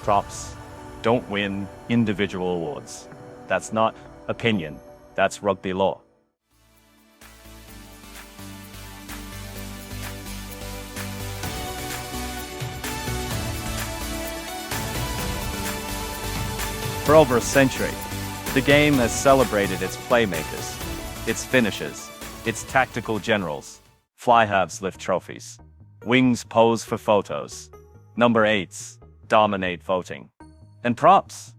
Props don't win individual awards. That's not opinion, that's rugby law. For over a century, the game has celebrated its playmakers, its finishers, its tactical generals. Fly-halves lift trophies. Wings pose for photos. Number 8s dominate voting. And props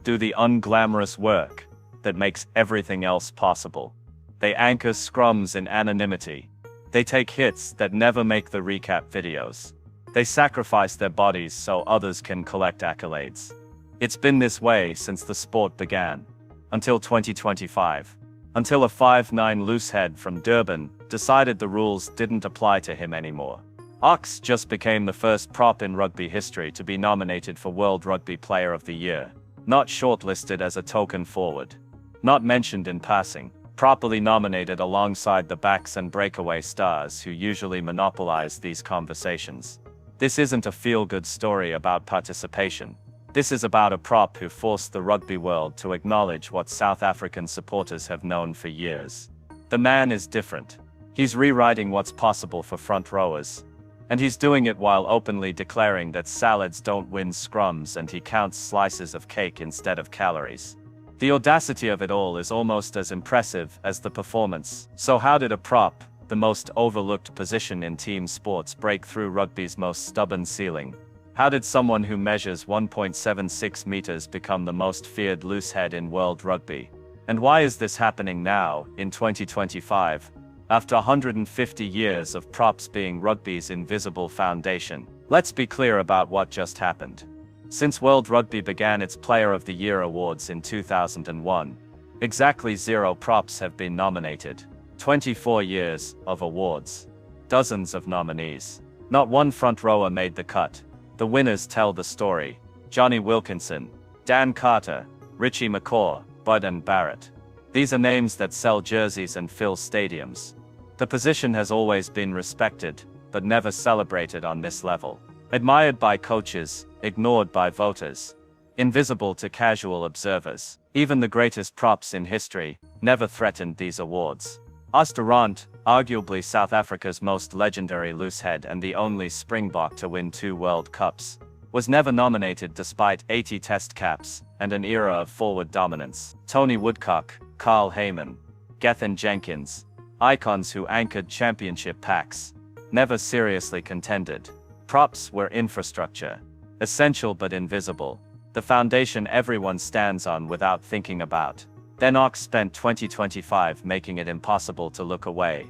do the unglamorous work that makes everything else possible. They anchor scrums in anonymity. They take hits that never make the recap videos. They sacrifice their bodies so others can collect accolades. It's been this way since the sport began. Until 2025. Until a 5'9" loosehead from Durban decided the rules didn't apply to him anymore. Ox just became the first prop in rugby history to be nominated for World Rugby Player of the Year. Not shortlisted as a token forward. Not mentioned in passing. Properly nominated alongside the backs and breakaway stars who usually monopolize these conversations. This isn't a feel-good story about participation. This is about a prop who forced the rugby world to acknowledge what South African supporters have known for years. The man is different. He's rewriting what's possible for front rowers. And he's doing it while openly declaring that salads don't win scrums and he counts slices of cake instead of calories. The audacity of it all is almost as impressive as the performance. So how did a prop, the most overlooked position in team sports, break through rugby's most stubborn ceiling? How did someone who measures 1.76 meters become the most feared loosehead in world rugby? And why is this happening now, in 2025, after 150 years of props being rugby's invisible foundation? Let's be clear about what just happened. Since World Rugby began its Player of the Year awards in 2001, exactly 0 props have been nominated. 24 years of awards. Dozens of nominees. Not one front rower made the cut. The winners tell the story. Johnny Wilkinson, Dan Carter, Richie McCaw, Bud and Barrett. These are names that sell jerseys and fill stadiums. The position has always been respected, but never celebrated on this level. Admired by coaches, ignored by voters. Invisible to casual observers. Even the greatest props in history never threatened these awards. Osterrand, arguably South Africa's most legendary loosehead and the only Springbok to win 2 World Cups, was never nominated despite 80 test caps and an era of forward dominance. Tony Woodcock, Carl Heyman, Gethin Jenkins, icons who anchored championship packs, never seriously contended. Props were infrastructure, essential but invisible, the foundation everyone stands on without thinking about. Then Ox spent 2025 making it impossible to look away.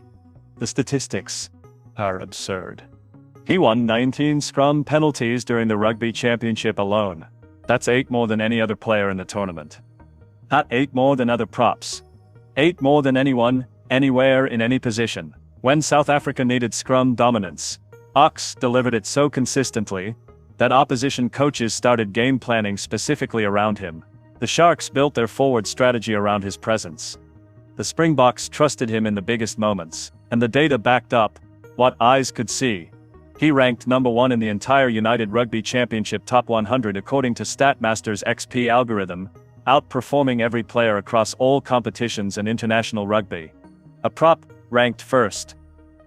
The statistics are absurd. He won 19 scrum penalties during the Rugby Championship alone. That's 8 more than any other player in the tournament. Not 8 more than other props. 8 more than anyone, anywhere in any position. When South Africa needed scrum dominance, Ox delivered it so consistently that opposition coaches started game planning specifically around him. The Sharks built their forward strategy around his presence. The Springboks trusted him in the biggest moments, and the data backed up what eyes could see. He ranked number 1 in the entire United Rugby Championship Top 100 according to Statmaster's XP algorithm, outperforming every player across all competitions and international rugby. A prop ranked first.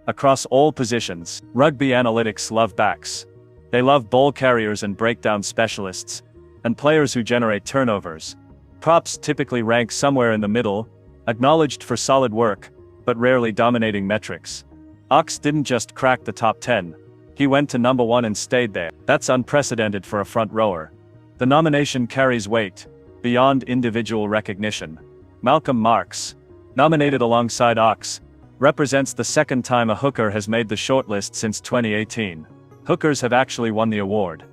Across all positions, rugby analytics love backs. They love ball carriers and breakdown specialists, and players who generate turnovers. Props typically rank somewhere in the middle, acknowledged for solid work, but rarely dominating metrics. Ox didn't just crack the top 10. He went to number 1 and stayed there. That's unprecedented for a front rower. The nomination carries weight, beyond individual recognition. Malcolm Marx, nominated alongside Ox, represents the second time a hooker has made the shortlist since 2018. Hookers have actually won the award.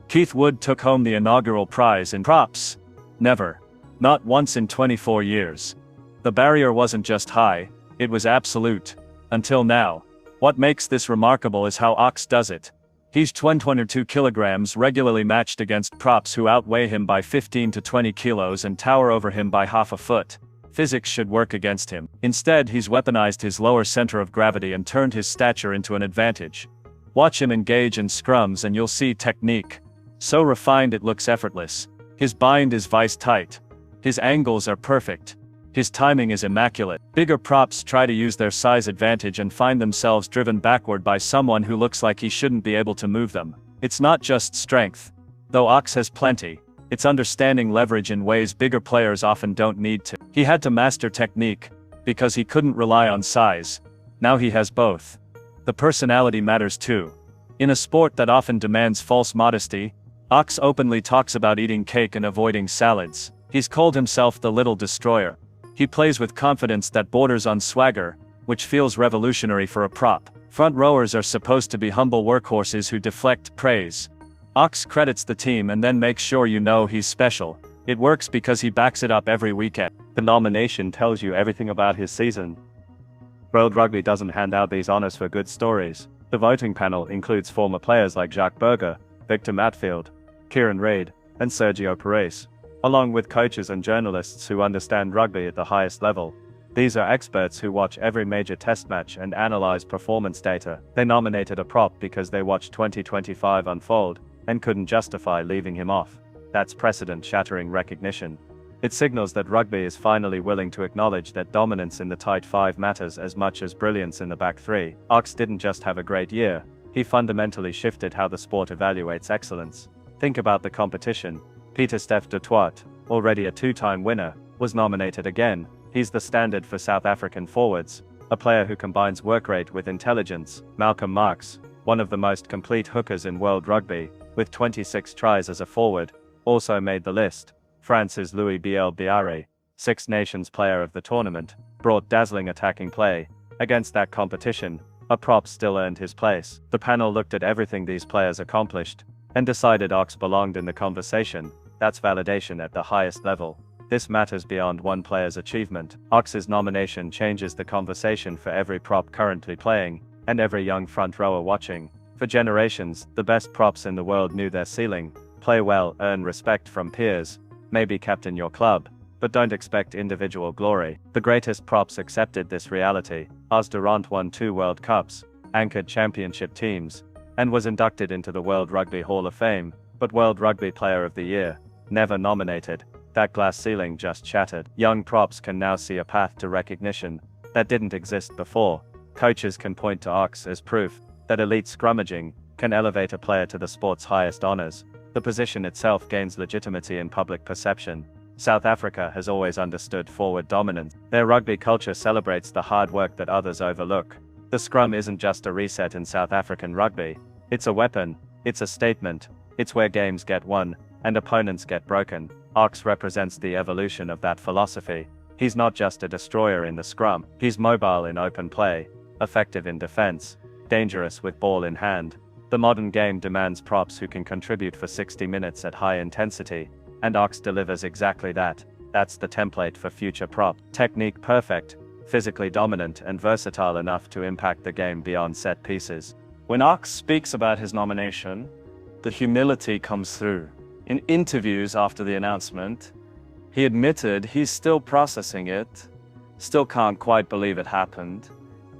Keith Wood took home the inaugural prize in props. Never. Not once in 24 years. The barrier wasn't just high, it was absolute. Until now. What makes this remarkable is how Ox does it. He's 22 kilograms regularly matched against props who outweigh him by 15 to 20 kilos and tower over him by half a foot. Physics should work against him. Instead, he's weaponized his lower center of gravity and turned his stature into an advantage. Watch him engage in scrums and you'll see technique. So refined it looks effortless. His bind is vice-tight. His angles are perfect. His timing is immaculate. Bigger props try to use their size advantage and find themselves driven backward by someone who looks like he shouldn't be able to move them. It's not just strength. Though Ox has plenty, it's understanding leverage in ways bigger players often don't need to. He had to master technique, because he couldn't rely on size. Now he has both. The personality matters too. In a sport that often demands false modesty, Ox openly talks about eating cake and avoiding salads. He's called himself the Little Destroyer. He plays with confidence that borders on swagger, which feels revolutionary for a prop. Front rowers are supposed to be humble workhorses who deflect praise. Ox credits the team and then makes sure you know he's special. It works because he backs it up every weekend. The nomination tells you everything about his season. World Rugby doesn't hand out these honors for good stories. The voting panel includes former players like Jacques Burger, Victor Matfield, Kieran Reid, and Sergio Perez, along with coaches and journalists who understand rugby at the highest level. These are experts who watch every major test match and analyze performance data. They nominated a prop because they watched 2025 unfold and couldn't justify leaving him off. That's precedent-shattering recognition. It signals that rugby is finally willing to acknowledge that dominance in the tight five matters as much as brilliance in the back three. Ox didn't just have a great year, he fundamentally shifted how the sport evaluates excellence. Think about the competition. Pieter-Steph du Toit, already a two-time winner, was nominated again. He's the standard for South African forwards, a player who combines work rate with intelligence. Malcolm Marx, one of the most complete hookers in world rugby, with 26 tries as a forward, also made the list. France's Louis Biel-Biarré, Six Nations Player of the Tournament, brought dazzling attacking play. Against that competition, a prop still earned his place. The panel looked at everything these players accomplished, and decided Ox belonged in the conversation. That's validation at the highest level. This matters beyond one player's achievement. Ox's nomination changes the conversation for every prop currently playing, and every young front rower watching. For generations, the best props in the world knew their ceiling. Play well, earn respect from peers, maybe captain your club, but don't expect individual glory. The greatest props accepted this reality. Os Durant won 2 World Cups, anchored championship teams, and was inducted into the World Rugby Hall of Fame, but World Rugby Player of the Year, never nominated. That glass ceiling just shattered. Young props can now see a path to recognition that didn't exist before. Coaches can point to Ox as proof that elite scrummaging can elevate a player to the sport's highest honors. The position itself gains legitimacy in public perception. South Africa has always understood forward dominance. Their rugby culture celebrates the hard work that others overlook. The scrum isn't just a reset in South African rugby. It's a weapon, it's a statement, it's where games get won, and opponents get broken. Ox represents the evolution of that philosophy. He's not just a destroyer in the scrum, he's mobile in open play, effective in defense, dangerous with ball in hand. The modern game demands props who can contribute for 60 minutes at high intensity, and Ox delivers exactly that. That's the template for future prop. Technique perfect, physically dominant and versatile enough to impact the game beyond set pieces. When Ox speaks about his nomination, the humility comes through. In interviews after the announcement, he admitted he's still processing it, still can't quite believe it happened.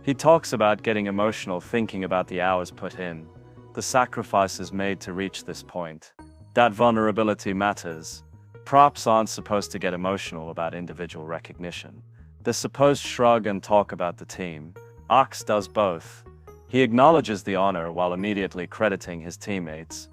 He talks about getting emotional thinking about the hours put in, the sacrifices made to reach this point. That vulnerability matters. Props aren't supposed to get emotional about individual recognition. They're supposed to shrug and talk about the team. Ox does both. He acknowledges the honor while immediately crediting his teammates.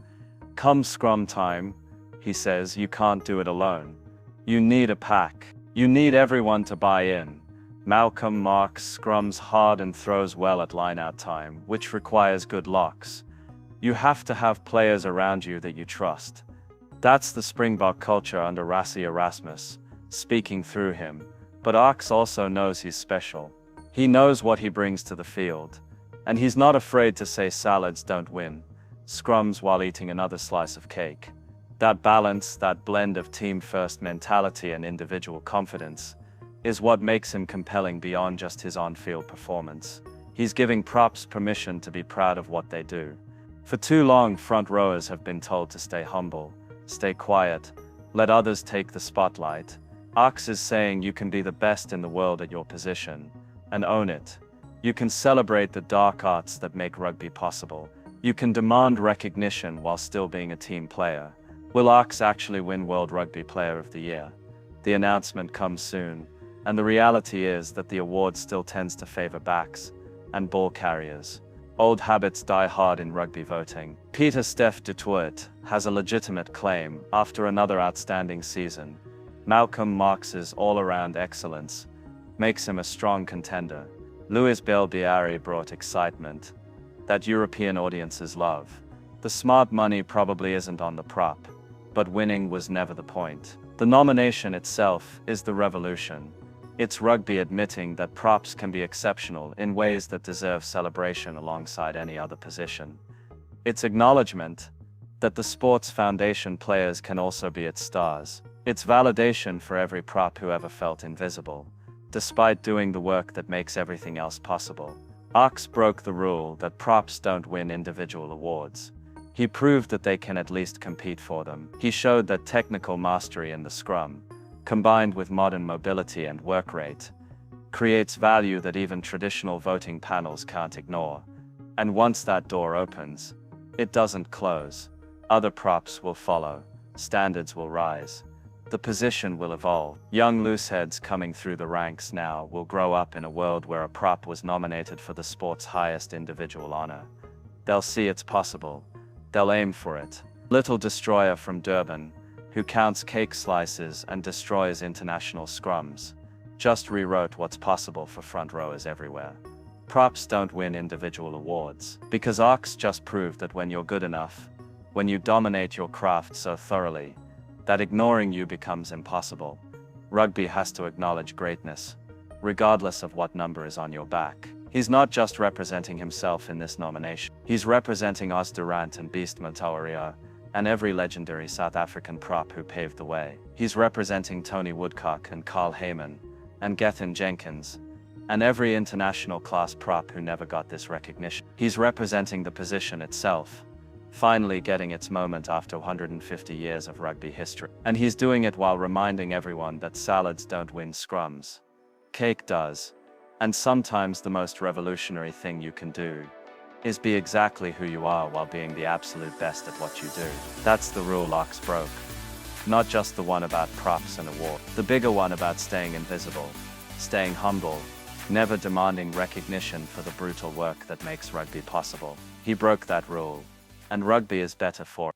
Come scrum time, he says, you can't do it alone. You need a pack. You need everyone to buy in. Malcolm Marx scrums hard and throws well at line-out time, which requires good locks. You have to have players around you that you trust. That's the Springbok culture under Rassie Erasmus, speaking through him. But Ox also knows he's special. He knows what he brings to the field. And he's not afraid to say salads don't win. Scrums while eating another slice of cake. That balance, that blend of team-first mentality and individual confidence, is what makes him compelling beyond just his on-field performance. He's giving props permission to be proud of what they do. For too long, front rowers have been told to stay humble, stay quiet, let others take the spotlight. Ox is saying you can be the best in the world at your position, and own it. You can celebrate the dark arts that make rugby possible. You can demand recognition while still being a team player. Will Ox actually win World Rugby Player of the Year? The announcement comes soon, and the reality is that the award still tends to favor backs and ball carriers. Old habits die hard in rugby voting. Peter Steph du Toit has a legitimate claim after another outstanding season. Malcolm Marx's all-around excellence makes him a strong contender. Louis Belbiari brought excitement that European audiences love. The smart money probably isn't on the prop, but winning was never the point. The nomination itself is the revolution. It's rugby admitting that props can be exceptional in ways that deserve celebration alongside any other position. It's acknowledgement that the sport's foundation players can also be its stars. It's validation for every prop who ever felt invisible, despite doing the work that makes everything else possible. Ox broke the rule that props don't win individual awards. He proved that they can at least compete for them. He showed that technical mastery in the scrum, combined with modern mobility and work rate, creates value that even traditional voting panels can't ignore. And once that door opens, it doesn't close. Other props will follow. Standards will rise. The position will evolve. Young looseheads coming through the ranks now will grow up in a world where a prop was nominated for the sport's highest individual honor. They'll see it's possible. They'll aim for it. Little Destroyer from Durban, who counts cake slices and destroys international scrums, just rewrote what's possible for front rowers everywhere. Props don't win individual awards, because Ox just proved that when you're good enough, when you dominate your craft so thoroughly, that ignoring you becomes impossible. Rugby has to acknowledge greatness, regardless of what number is on your back. He's not just representing himself in this nomination. He's representing Os Durant and Beast Motawario, and every legendary South African prop who paved the way. He's representing Tony Woodcock and Carl Heyman, and Gethin Jenkins, and every international class prop who never got this recognition. He's representing the position itself, finally getting its moment after 150 years of rugby history. And he's doing it while reminding everyone that salads don't win scrums. Cake does. And sometimes the most revolutionary thing you can do is be exactly who you are while being the absolute best at what you do. That's the rule Ox broke. Not just the one about props and awards. The bigger one about staying invisible, staying humble, never demanding recognition for the brutal work that makes rugby possible. He broke that rule, and rugby is better for it.